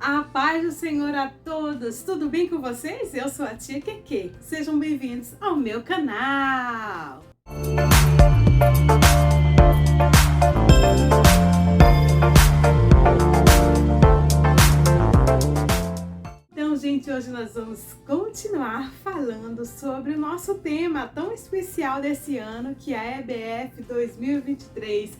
A paz do Senhor a todos! Tudo bem com vocês? Eu sou a tia Keke. Sejam bem-vindos ao meu canal! Então, gente, hoje nós vamos continuar falando sobre o nosso tema tão especial desse ano, que é a EBF 2023.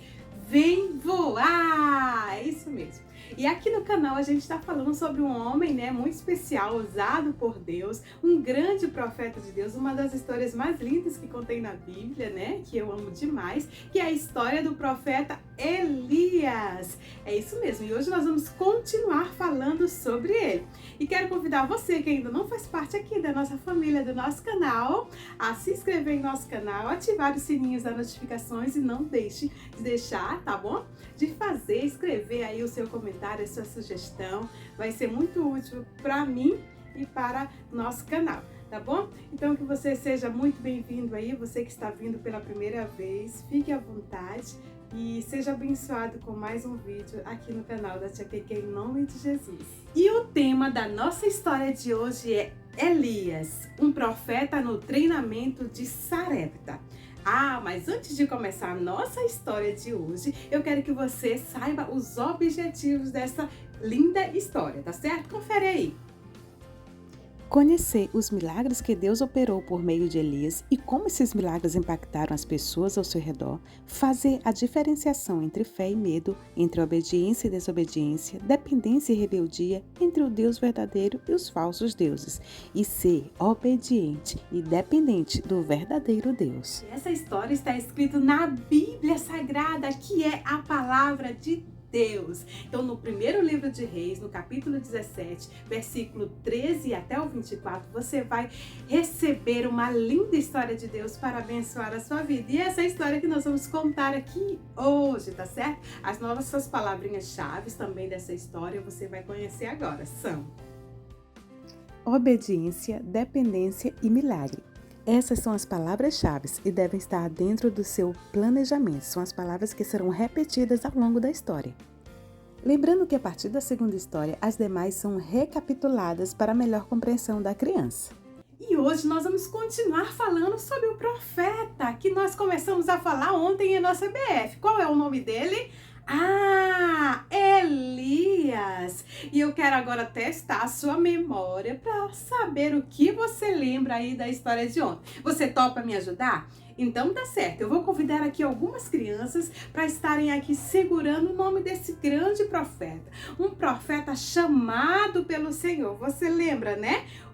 Vem voar! É isso mesmo. E aqui no canal a gente está falando sobre um homem, muito especial, usado por Deus, um grande profeta de Deus, uma das histórias mais lindas que contém na Bíblia, que eu amo demais, que é a história do profeta Elias. É isso mesmo, e hoje nós vamos continuar falando sobre ele. E quero convidar você que ainda não faz parte aqui da nossa família, do nosso canal, a se inscrever em nosso canal, ativar os sininhos das notificações e não deixe de deixar, tá bom? De fazer, escrever aí o seu comentário, a sua sugestão, vai ser muito útil para mim e para o nosso canal, tá bom? Então que você seja muito bem-vindo aí, você que está vindo pela primeira vez, fique à vontade e seja abençoado com mais um vídeo aqui no canal da Tia Keke, em nome de Jesus. E o tema da nossa história de hoje é Elias, um profeta no treinamento de Sarepta. Mas antes de começar a nossa história de hoje, eu quero que você saiba os objetivos dessa linda história, tá certo? Confere aí. Conhecer os milagres que Deus operou por meio de Elias e como esses milagres impactaram as pessoas ao seu redor, fazer a diferenciação entre fé e medo, entre obediência e desobediência, dependência e rebeldia, entre o Deus verdadeiro e os falsos deuses, e ser obediente e dependente do verdadeiro Deus. Essa história está escrita na Bíblia Sagrada, que é a palavra de Deus. Então, no primeiro livro de Reis, no capítulo 17, versículo 13 até o 24, você vai receber uma linda história de Deus para abençoar a sua vida. E essa é a história que nós vamos contar aqui hoje, tá certo? As nossas palavrinhas-chave também dessa história você vai conhecer agora. São obediência, dependência e milagre. Essas são as palavras-chave e devem estar dentro do seu planejamento. São as palavras que serão repetidas ao longo da história. Lembrando que a partir da segunda história, as demais são recapituladas para melhor compreensão da criança. E hoje nós vamos continuar falando sobre o profeta que nós começamos a falar ontem em nossa EBF. Qual é o nome dele? Elias! E eu quero agora testar a sua memória para saber o que você lembra aí da história de ontem. Você topa me ajudar? Então tá certo, eu vou convidar aqui algumas crianças para estarem aqui segurando o nome desse grande profeta. Um profeta chamado pelo Senhor. Você lembra,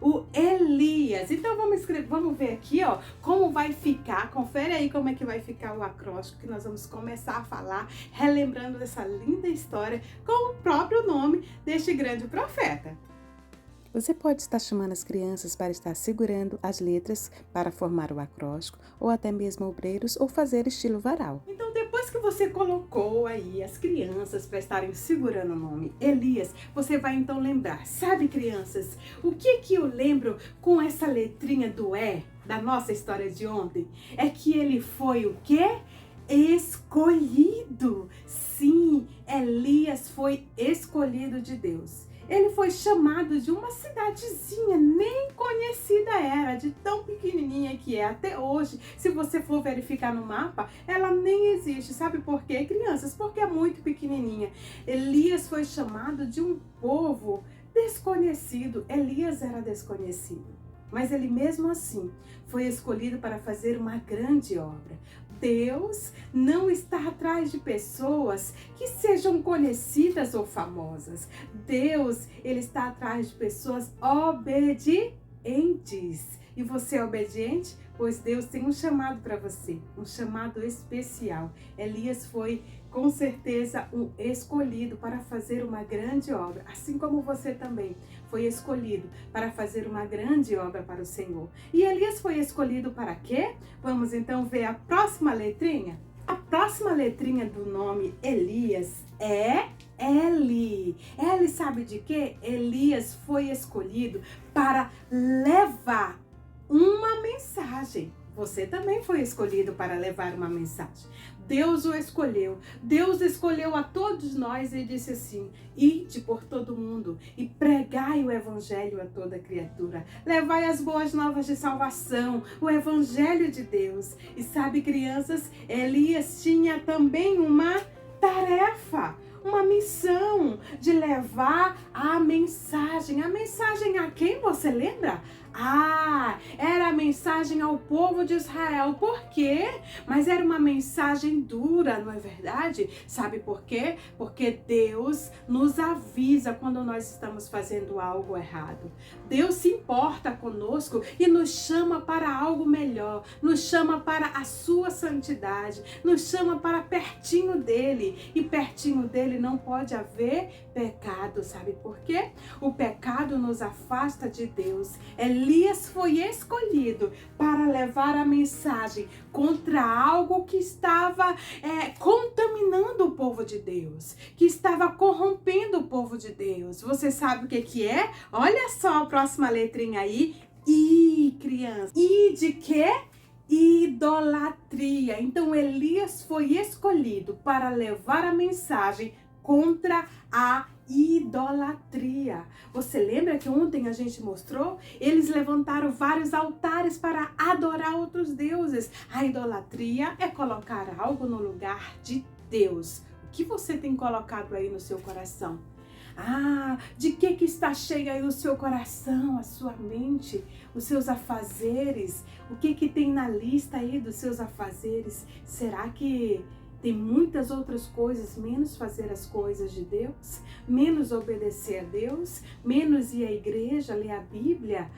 O Elias. Então vamos ver aqui, como vai ficar. Confere aí como é que vai ficar o acróstico que nós vamos começar a falar, relembrando dessa linda história com o próprio nome deste grande profeta. Você pode estar chamando as crianças para estar segurando as letras para formar o acróstico, ou até mesmo obreiros, ou fazer estilo varal. Então, depois que você colocou aí as crianças para estarem segurando o nome Elias, você vai então lembrar. Sabe, crianças, o que eu lembro com essa letrinha do E da nossa história de ontem? É que ele foi o quê? Escolhido. Sim, Elias foi escolhido de Deus. Ele foi chamado de uma cidadezinha, nem conhecida era, de tão pequenininha que é até hoje. Se você for verificar no mapa, ela nem existe. Sabe por quê, crianças? Porque é muito pequenininha. Elias foi chamado de um povo desconhecido. Elias era desconhecido, mas ele mesmo assim foi escolhido para fazer uma grande obra. Deus não está atrás de pessoas que sejam conhecidas ou famosas. Deus, ele está atrás de pessoas obedientes. E você é obediente? Pois Deus tem um chamado para você, um chamado especial. Elias foi, com certeza, um escolhido para fazer uma grande obra, assim como você também foi escolhido para fazer uma grande obra para o Senhor. E Elias foi escolhido para quê? Vamos então ver a próxima letrinha? A próxima letrinha do nome Elias é L. L sabe de quê? Elias foi escolhido para levar uma mensagem. Você também foi escolhido para levar uma mensagem. Deus o escolheu. Deus escolheu a todos nós e disse assim: ide por todo mundo e pregai o evangelho a toda criatura. Levai as boas novas de salvação, o evangelho de Deus. E sabe, crianças, Elias tinha também uma tarefa, uma missão de levar a mensagem. A mensagem a quem, você lembra? Era a mensagem ao povo de Israel. Por quê? Mas era uma mensagem dura, não é verdade? Sabe por quê? Porque Deus nos avisa quando nós estamos fazendo algo errado. Deus se importa conosco e nos chama para algo melhor, nos chama para a sua santidade, nos chama para pertinho dele. E pertinho dele não pode haver pecado, sabe por quê? O pecado nos afasta de Deus. Elias foi escolhido para levar a mensagem contra algo que estava contaminando o povo de Deus, que estava corrompendo o povo de Deus. Você sabe o que é? Olha só a próxima letrinha aí. I, criança. I de quê? Idolatria. Então Elias foi escolhido para levar a mensagem contra a idolatria. Você lembra que ontem a gente mostrou? Eles levantaram vários altares para adorar outros deuses. A idolatria é colocar algo no lugar de Deus. O que você tem colocado aí no seu coração? De que está cheio aí o seu coração, a sua mente, os seus afazeres? O que tem na lista aí dos seus afazeres? Será que tem muitas outras coisas, menos fazer as coisas de Deus, menos obedecer a Deus, menos ir à igreja, ler a Bíblia?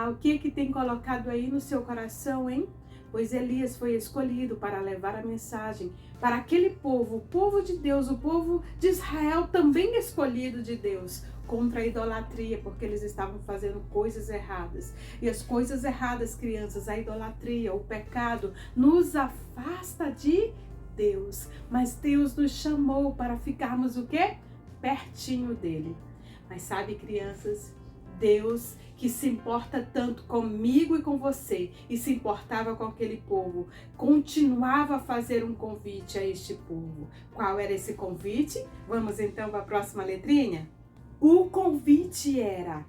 O que tem colocado aí no seu coração, hein? Pois Elias foi escolhido para levar a mensagem para aquele povo, o povo de Deus, o povo de Israel, também escolhido de Deus, contra a idolatria, porque eles estavam fazendo coisas erradas. E as coisas erradas, crianças, a idolatria, o pecado, nos afasta de Deus. Mas Deus nos chamou para ficarmos o quê? Pertinho dele. Mas sabe, crianças, Deus, que se importa tanto comigo e com você, e se importava com aquele povo, continuava a fazer um convite a este povo. Qual era esse convite? Vamos então para a próxima letrinha? O convite era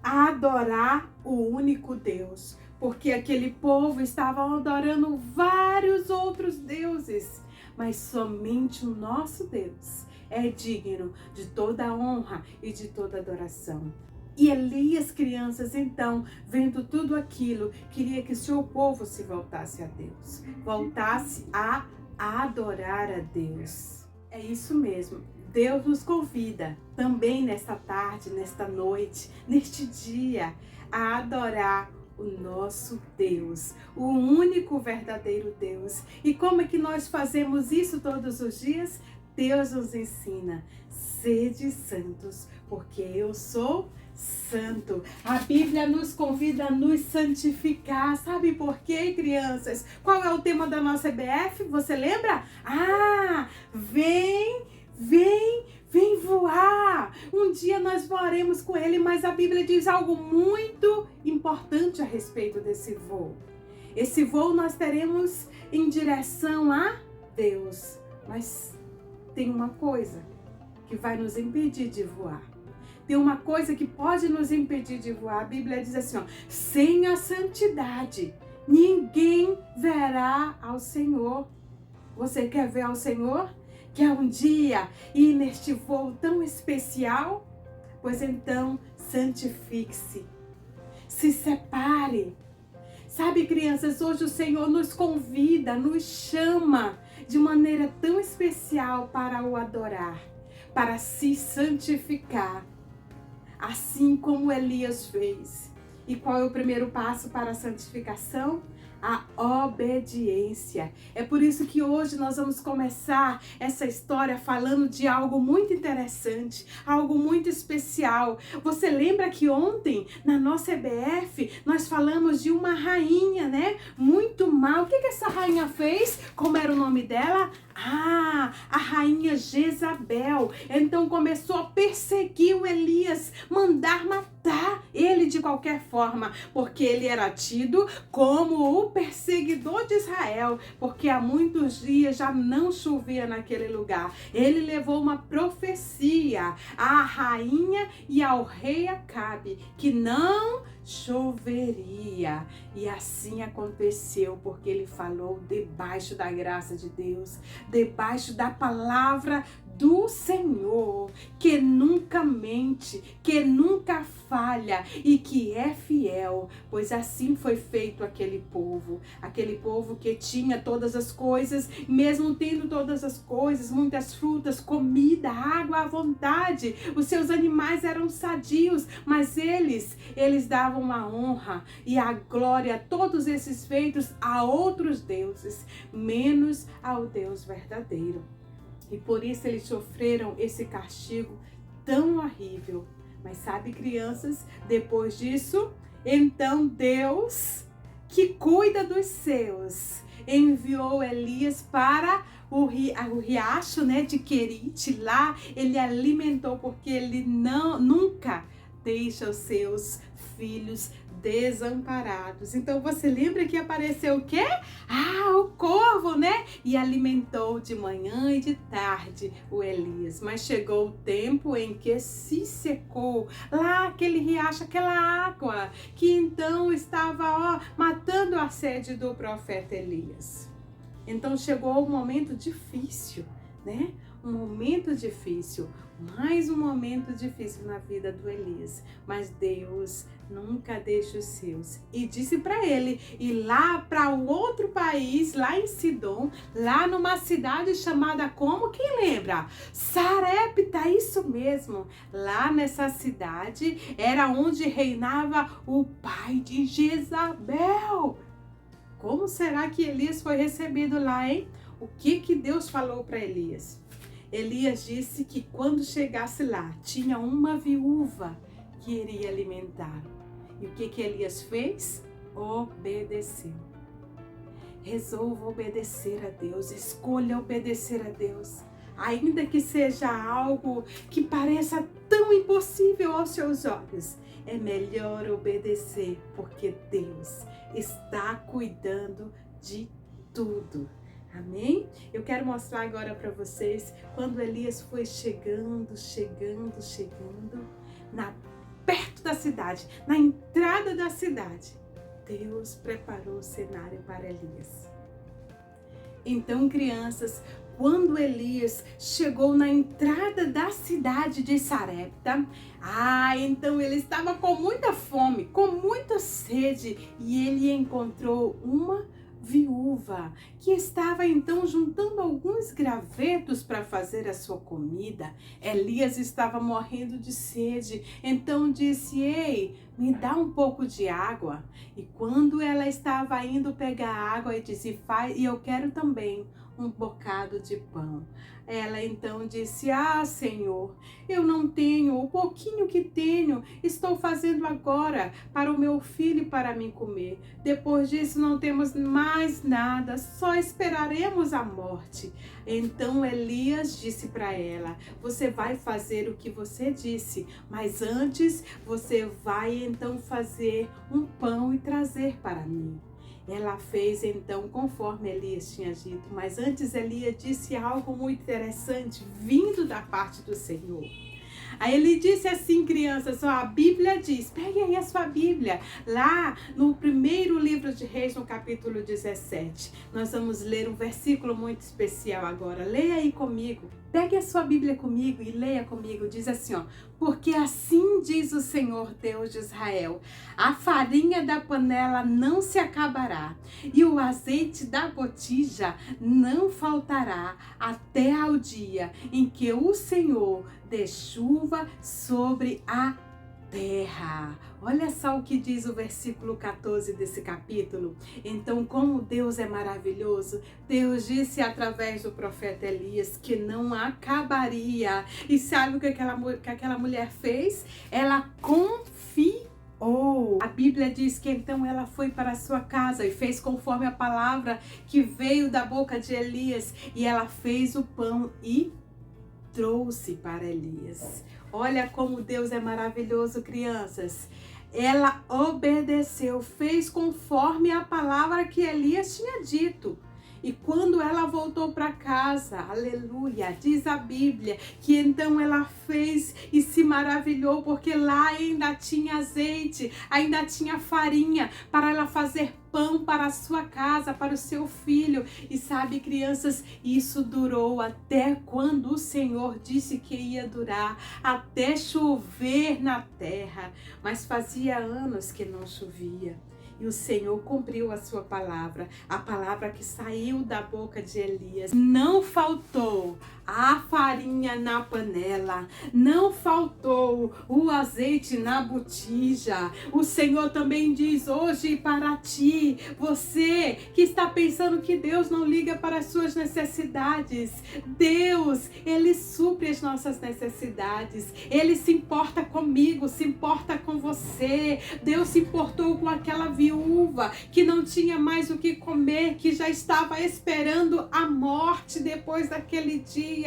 adorar o único Deus, porque aquele povo estava adorando vários outros deuses, mas somente o nosso Deus é digno de toda honra e de toda adoração. E Elias, crianças, então, vendo tudo aquilo, queria que o seu povo se voltasse a Deus, voltasse a adorar a Deus. É isso mesmo. Deus nos convida também nesta tarde, nesta noite, neste dia, a adorar o nosso Deus, o único verdadeiro Deus. E como é que nós fazemos isso todos os dias? Deus nos ensina: sede santos, porque eu sou santo. A Bíblia nos convida a nos santificar. Sabe por quê, crianças? Qual é o tema da nossa EBF? Você lembra? Vem voar. Um dia nós voaremos com ele, mas a Bíblia diz algo muito importante a respeito desse voo. Esse voo nós teremos em direção a Deus. Mas tem uma coisa que vai nos impedir de voar. Tem uma coisa que pode nos impedir de voar. A Bíblia diz assim, sem a santidade, ninguém verá ao Senhor. Você quer ver ao Senhor? Quer um dia ir neste voo tão especial? Pois então, santifique-se. Se separe. Sabe, crianças, hoje o Senhor nos convida, nos chama de maneira tão especial para o adorar, para se santificar, assim como Elias fez. E qual é o primeiro passo para a santificação? A obediência. É por isso que hoje nós vamos começar essa história falando de algo muito interessante, algo muito especial. Você lembra que ontem, na nossa EBF, nós falamos de uma rainha, né? Muito mal. O que essa rainha fez? Como era o nome dela? A rainha Jezabel. Então começou a perseguir o Elias, mandar matar matar ele de qualquer forma, porque ele era tido como o perseguidor de Israel, porque há muitos dias já não chovia naquele lugar. Ele levou uma profecia à rainha e ao rei Acabe que não choveria. E assim aconteceu, porque ele falou debaixo da graça de Deus, debaixo da palavra do Senhor, que nunca mente, que nunca falha e que é fiel, pois assim foi feito aquele povo que tinha todas as coisas, mesmo tendo todas as coisas, muitas frutas, comida, água à vontade, os seus animais eram sadios, mas eles davam a honra e a glória, todos esses feitos a outros deuses, menos ao Deus verdadeiro. E por isso eles sofreram esse castigo tão horrível. Mas sabe, crianças, depois disso, então Deus, que cuida dos seus, enviou Elias para o riacho, de Querite. Lá ele alimentou, porque ele nunca deixa os seus filhos desamparados. Então você lembra que apareceu o quê? O corvo, E alimentou de manhã e de tarde o Elias. Mas chegou o tempo em que se secou lá aquele riacho, aquela água que então estava matando a sede do profeta Elias. Então chegou um momento difícil, Um momento difícil, mais um momento difícil na vida do Elias. Mas Deus nunca deixa os seus. E disse para ele ir lá para o outro país, lá em Sidom, lá numa cidade chamada como? Quem lembra? Sarepta, isso mesmo. Lá nessa cidade era onde reinava o pai de Jezabel. Como será que Elias foi recebido lá, hein? O que Deus falou para Elias? Elias disse que quando chegasse lá, tinha uma viúva que iria alimentar. E o que Elias fez? Obedeceu. Resolva obedecer a Deus, escolha obedecer a Deus. Ainda que seja algo que pareça tão impossível aos seus olhos, é melhor obedecer, porque Deus está cuidando de tudo. Amém? Eu quero mostrar agora para vocês quando Elias foi chegando, perto da cidade, na entrada da cidade. Deus preparou o cenário para Elias. Então, crianças, quando Elias chegou na entrada da cidade de Sarepta, então ele estava com muita fome, com muita sede, e ele encontrou uma viúva que estava então juntando alguns gravetos para fazer a sua comida. Elias estava morrendo de sede, então disse: ei, me dá um pouco de água. E quando ela estava indo pegar água, e disse: e eu quero também um bocado de pão. Ela então disse: Senhor, eu não tenho, o pouquinho que tenho, estou fazendo agora para o meu filho e para mim comer. Depois disso não temos mais nada, só esperaremos a morte. Então Elias disse para ela: você vai fazer o que você disse, mas antes você vai então fazer um pão e trazer para mim. Ela fez então conforme Elias tinha dito, mas antes Elias disse algo muito interessante, vindo da parte do Senhor. Aí ele disse assim, crianças, a Bíblia diz, pegue aí a sua Bíblia, lá no primeiro livro de Reis, no capítulo 17. Nós vamos ler um versículo muito especial agora. Leia aí comigo. Pegue a sua Bíblia comigo e leia comigo. Diz assim, porque assim diz o Senhor Deus de Israel, a farinha da panela não se acabará e o azeite da botija não faltará até ao dia em que o Senhor dê chuva sobre a terra. Olha só o que diz o versículo 14 desse capítulo. Então, como Deus é maravilhoso, Deus disse através do profeta Elias que não acabaria. E sabe o que aquela mulher fez? Ela confiou. A Bíblia diz que então ela foi para a sua casa e fez conforme a palavra que veio da boca de Elias. E ela fez o pão e trouxe para Elias. Olha como Deus é maravilhoso, crianças. Ela obedeceu, fez conforme a palavra que Elias tinha dito. E quando ela voltou para casa, aleluia, diz a Bíblia, que então ela fez e se maravilhou, porque lá ainda tinha azeite, ainda tinha farinha para ela fazer pão para a sua casa, para o seu filho. E sabe, crianças, isso durou até quando o Senhor disse que ia durar, até chover na terra. Mas fazia anos que não chovia. E o Senhor cumpriu a sua palavra, a palavra que saiu da boca de Elias. Não faltou a farinha na panela, não faltou o azeite na botija. O Senhor também diz hoje para ti, você que está pensando que Deus não liga para as suas necessidades. Deus, Ele supre as nossas necessidades. Ele se importa comigo, se importa com você. Deus se importou com aquela viúva que não tinha mais o que comer, que já estava esperando a morte depois daquele dia.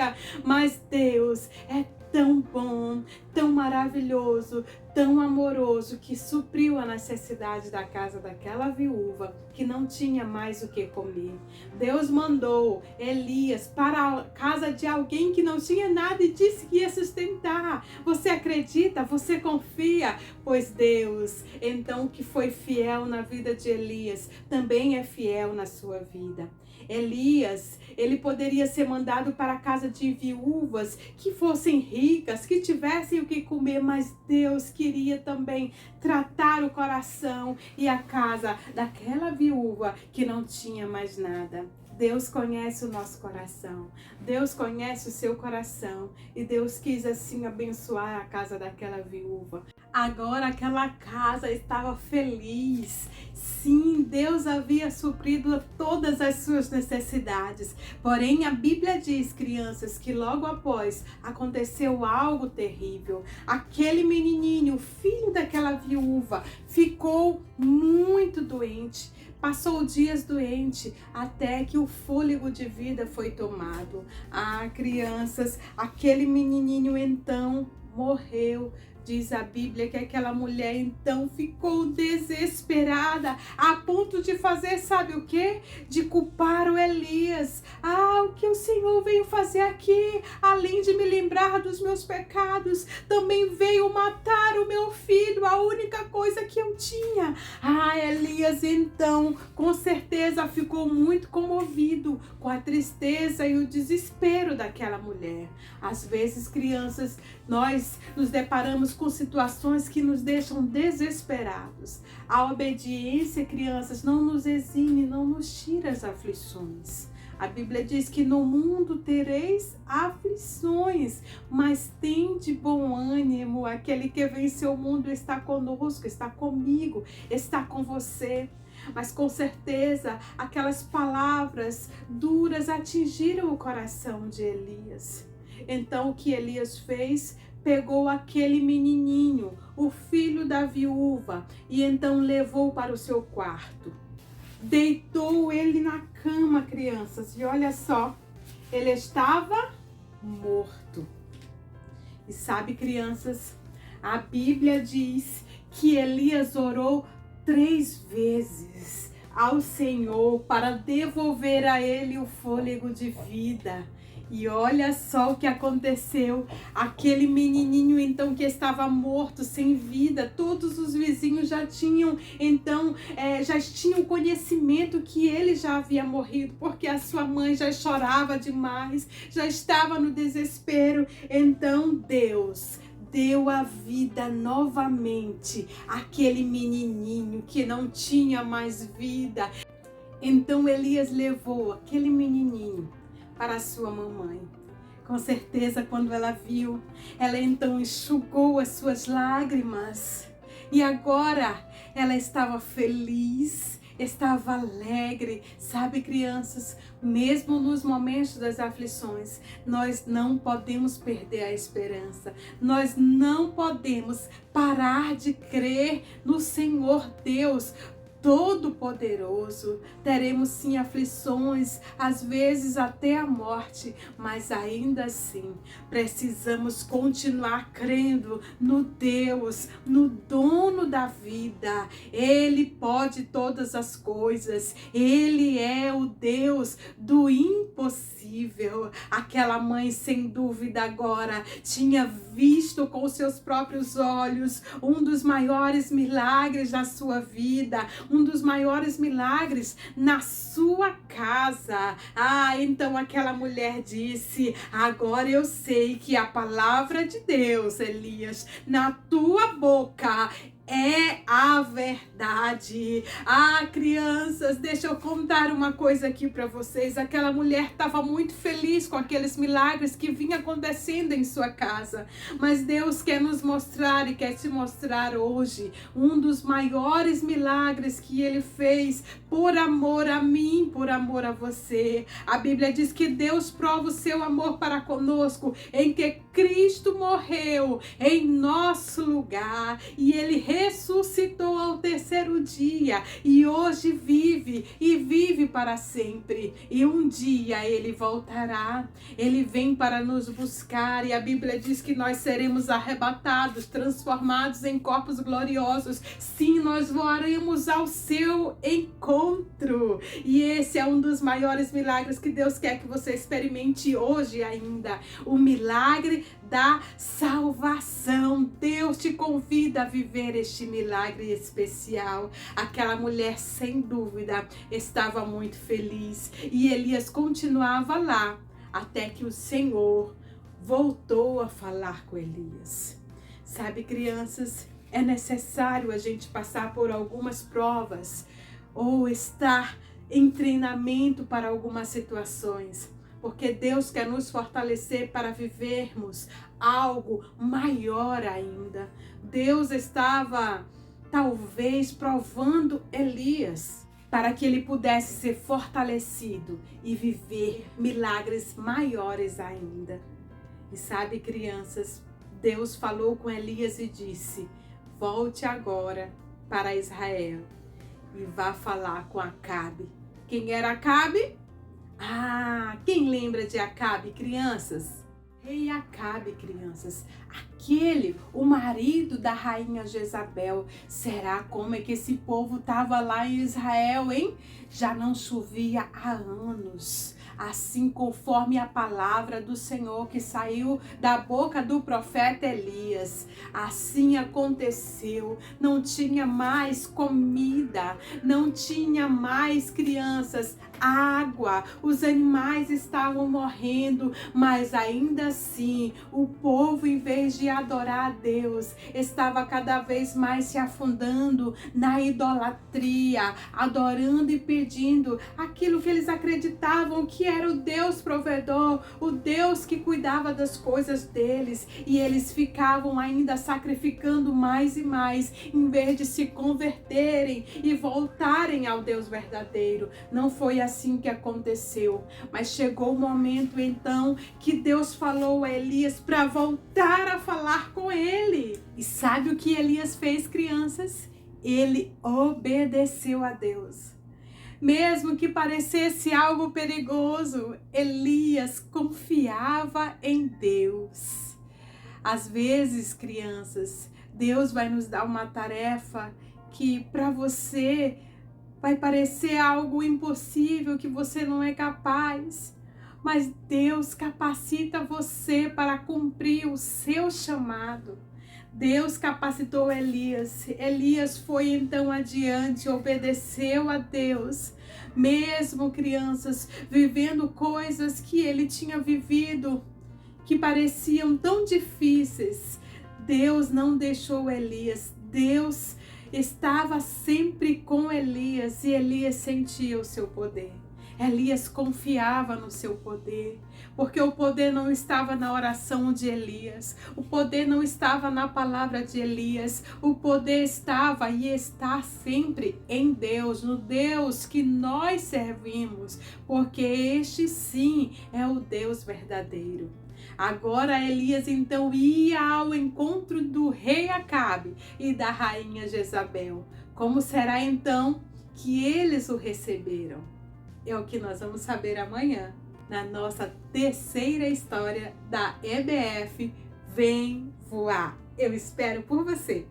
Mas Deus é tão bom, tão maravilhoso, tão amoroso, que supriu a necessidade da casa daquela viúva que não tinha mais o que comer. Deus mandou Elias para a casa de alguém que não tinha nada e disse que ia sustentar. Você acredita? Você confia? Pois Deus, então, que foi fiel na vida de Elias, também é fiel na sua vida. Elias, ele poderia ser mandado para a casa de viúvas que fossem ricas, que tivessem o que comer, mas Deus queria também tratar o coração e a casa daquela viúva que não tinha mais nada. Deus conhece o nosso coração, Deus conhece o seu coração e Deus quis assim abençoar a casa daquela viúva. Agora aquela casa estava feliz. Sim, Deus havia suprido todas as suas necessidades. Porém, a Bíblia diz, crianças, que logo após aconteceu algo terrível. Aquele menininho, filho daquela viúva, ficou muito doente. Passou dias doente até que o fôlego de vida foi tomado. Ah, crianças, aquele menininho então morreu. Diz a Bíblia que aquela mulher então ficou desesperada, a ponto de fazer, sabe o quê? De culpar o Elias. Ah, o que o Senhor veio fazer aqui? Além de me lembrar dos meus pecados, também veio matar o meu filho, a única coisa que eu tinha. Ah, Elias então, com certeza ficou muito comovido com a tristeza e o desespero daquela mulher. Às vezes, crianças, nós nos deparamos com situações que nos deixam desesperados. A obediência, crianças, não nos exime, não nos tira as aflições. A Bíblia diz que no mundo tereis aflições, mas tende bom ânimo. Aquele que venceu o mundo está conosco, está comigo, está com você. Mas com certeza aquelas palavras duras atingiram o coração de Elias. Então o que Elias fez? Pegou aquele menininho, o filho da viúva, e então levou para o seu quarto. Deitou ele na cama, crianças, e olha só, ele estava morto. E sabe, crianças, a Bíblia diz que Elias orou 3 vezes ao Senhor para devolver a ele o fôlego de vida. E olha só o que aconteceu. Aquele menininho então que estava morto, sem vida, todos os vizinhos já tinham conhecimento que ele já havia morrido, porque a sua mãe já chorava demais, já estava no desespero. Então Deus deu a vida novamente àquele menininho que não tinha mais vida. Então Elias levou aquele menininho para a sua mamãe. Com certeza, quando ela viu, ela então enxugou as suas lágrimas. E agora ela estava feliz, estava alegre. Sabe, crianças, mesmo nos momentos das aflições, nós não podemos perder a esperança. Nós não podemos parar de crer no Senhor Deus. Todo-Poderoso. Teremos sim aflições, às vezes até a morte, mas ainda assim precisamos continuar crendo no Deus, no dono da vida. Ele pode todas as coisas, Ele é o Deus do impossível. Aquela mãe, sem dúvida, agora tinha visto com seus próprios olhos um dos maiores milagres da sua vida, um dos maiores milagres na sua casa. Então aquela mulher disse: agora eu sei que a palavra de Deus, Elias, na tua boca é a verdade. Crianças, deixa eu contar uma coisa aqui para vocês. Aquela mulher estava muito feliz com aqueles milagres que vinham acontecendo em sua casa. Mas Deus quer nos mostrar e quer te mostrar hoje um dos maiores milagres que Ele fez por amor a mim, por amor a você. A Bíblia diz que Deus prova o seu amor para conosco em que Cristo morreu em nosso lugar e Ele ressuscitou ao terceiro dia e hoje vive e vive para sempre. E um dia Ele voltará. Ele vem para nos buscar e a Bíblia diz que nós seremos arrebatados, transformados em corpos gloriosos. Sim, nós voaremos ao seu encontro. E esse é um dos maiores milagres que Deus quer que você experimente hoje ainda. O milagre da salvação. Deus te convida a viver este milagre especial. Aquela mulher, sem dúvida, estava muito feliz e Elias continuava lá até que o Senhor voltou a falar com Elias. Sabe, crianças, é necessário a gente passar por algumas provas ou estar em treinamento para algumas situações, porque Deus quer nos fortalecer para vivermos algo maior ainda. Deus estava talvez provando Elias para que ele pudesse ser fortalecido e viver milagres maiores ainda. E sabe, crianças, Deus falou com Elias e disse: volte agora para Israel e vá falar com Acabe. Quem era Acabe? Quem lembra de Acabe, crianças? Rei Acabe, crianças. O marido da rainha Jezabel. Será como é que esse povo estava lá em Israel, hein? Já não chovia há anos. Assim conforme a palavra do Senhor que saiu da boca do profeta Elias. Assim aconteceu. Não tinha mais comida, não tinha mais, crianças, água. Os animais estavam morrendo, mas ainda assim o povo, em vez de adorar a Deus, estava cada vez mais se afundando na idolatria, adorando e pedindo aquilo que eles acreditavam que era o Deus provedor, o Deus que cuidava das coisas deles, e eles ficavam ainda sacrificando mais e mais, em vez de se converterem e voltarem ao Deus verdadeiro. Não foi assim que aconteceu, mas chegou o momento então que Deus falou a Elias para voltar a falar com ele. E sabe o que Elias fez, crianças? Ele obedeceu a Deus. Mesmo que parecesse algo perigoso, Elias confiava em Deus. Às vezes, crianças, Deus vai nos dar uma tarefa que para você vai parecer algo impossível, que você não é capaz. Mas Deus capacita você para cumprir o seu chamado. Deus capacitou Elias. Elias foi então adiante, obedeceu a Deus. Mesmo, crianças, vivendo coisas que ele tinha vivido, que pareciam tão difíceis, Deus não deixou Elias. Deus estava sempre com Elias e Elias sentia o seu poder. Elias confiava no seu poder, porque o poder não estava na oração de Elias, o poder não estava na palavra de Elias, o poder estava e está sempre em Deus, no Deus que nós servimos, porque este sim é o Deus verdadeiro. Agora Elias então ia ao encontro do rei Acabe e da rainha Jezabel. Como será então que eles o receberam? É o que nós vamos saber amanhã, na nossa terceira história da EBF Vem Voar. Eu espero por você!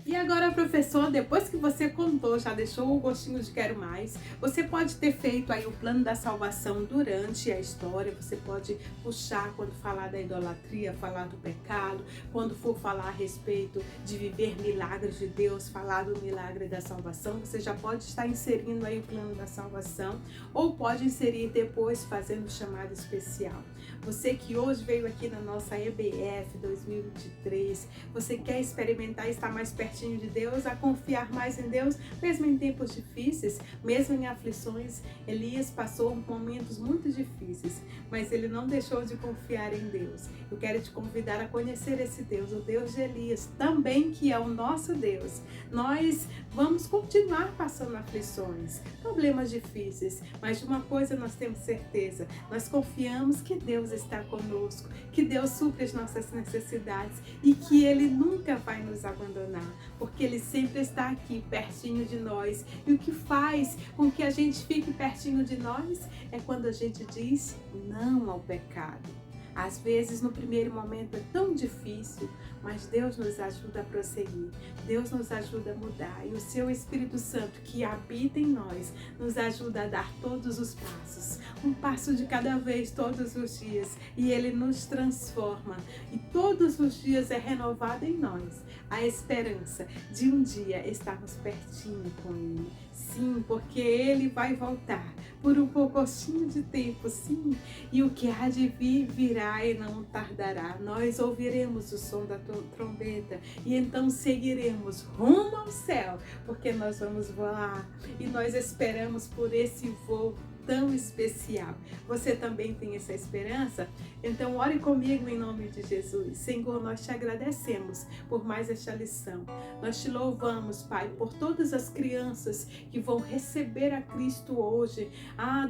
E agora, professor, depois que você contou, já deixou o gostinho de quero mais, você pode ter feito aí o plano da salvação durante a história, você pode puxar quando falar da idolatria, falar do pecado, quando for falar a respeito de viver milagres de Deus, falar do milagre da salvação, você já pode estar inserindo aí o plano da salvação, ou pode inserir depois fazendo chamada especial. Você que hoje veio aqui na nossa EBF 2023, você quer experimentar estar mais pertinho de Deus, a confiar mais em Deus, mesmo em tempos difíceis, mesmo em aflições. Elias passou momentos muito difíceis, mas ele não deixou de confiar em Deus. Eu quero te convidar a conhecer esse Deus, o Deus de Elias, também que é o nosso Deus. Nós vamos continuar passando aflições, problemas difíceis, mas de uma coisa nós temos certeza, nós confiamos que Deus está conosco, que Deus supre as nossas necessidades e que Ele nunca vai nos abandonar, porque Ele sempre está aqui pertinho de nós. E o que faz com que a gente fique pertinho de nós é quando a gente diz não ao pecado. Às vezes, no primeiro momento é tão difícil, mas Deus nos ajuda a prosseguir, Deus nos ajuda a mudar. E o seu Espírito Santo que habita em nós, nos ajuda a dar todos os passos, um passo de cada vez, todos os dias. E Ele nos transforma e todos os dias é renovada em nós a esperança de um dia estarmos pertinho com Ele. Sim, porque Ele vai voltar por um pouquinho de tempo, sim. E o que há de vir, virá e não tardará. Nós ouviremos o som da trombeta e então seguiremos rumo ao céu, porque nós vamos voar e nós esperamos por esse voo tão especial. Você também tem essa esperança? Então ore comigo em nome de Jesus. Senhor, nós te agradecemos por mais esta lição. Nós te louvamos, Pai, por todas as crianças que vão receber a Cristo hoje,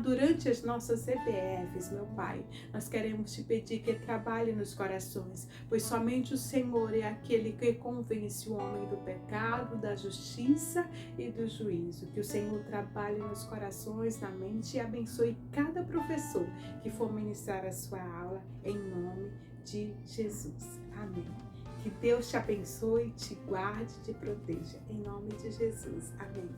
durante as nossas EBFs, meu Pai. Nós queremos te pedir que trabalhe nos corações, pois somente o Senhor é aquele que convence o homem do pecado, da justiça e do juízo. Que o Senhor trabalhe nos corações, na mente e abençoe cada professor que for ministrar a sua aula, em nome de Jesus. Amém. Que Deus te abençoe, te guarde, te proteja, em nome de Jesus. Amém.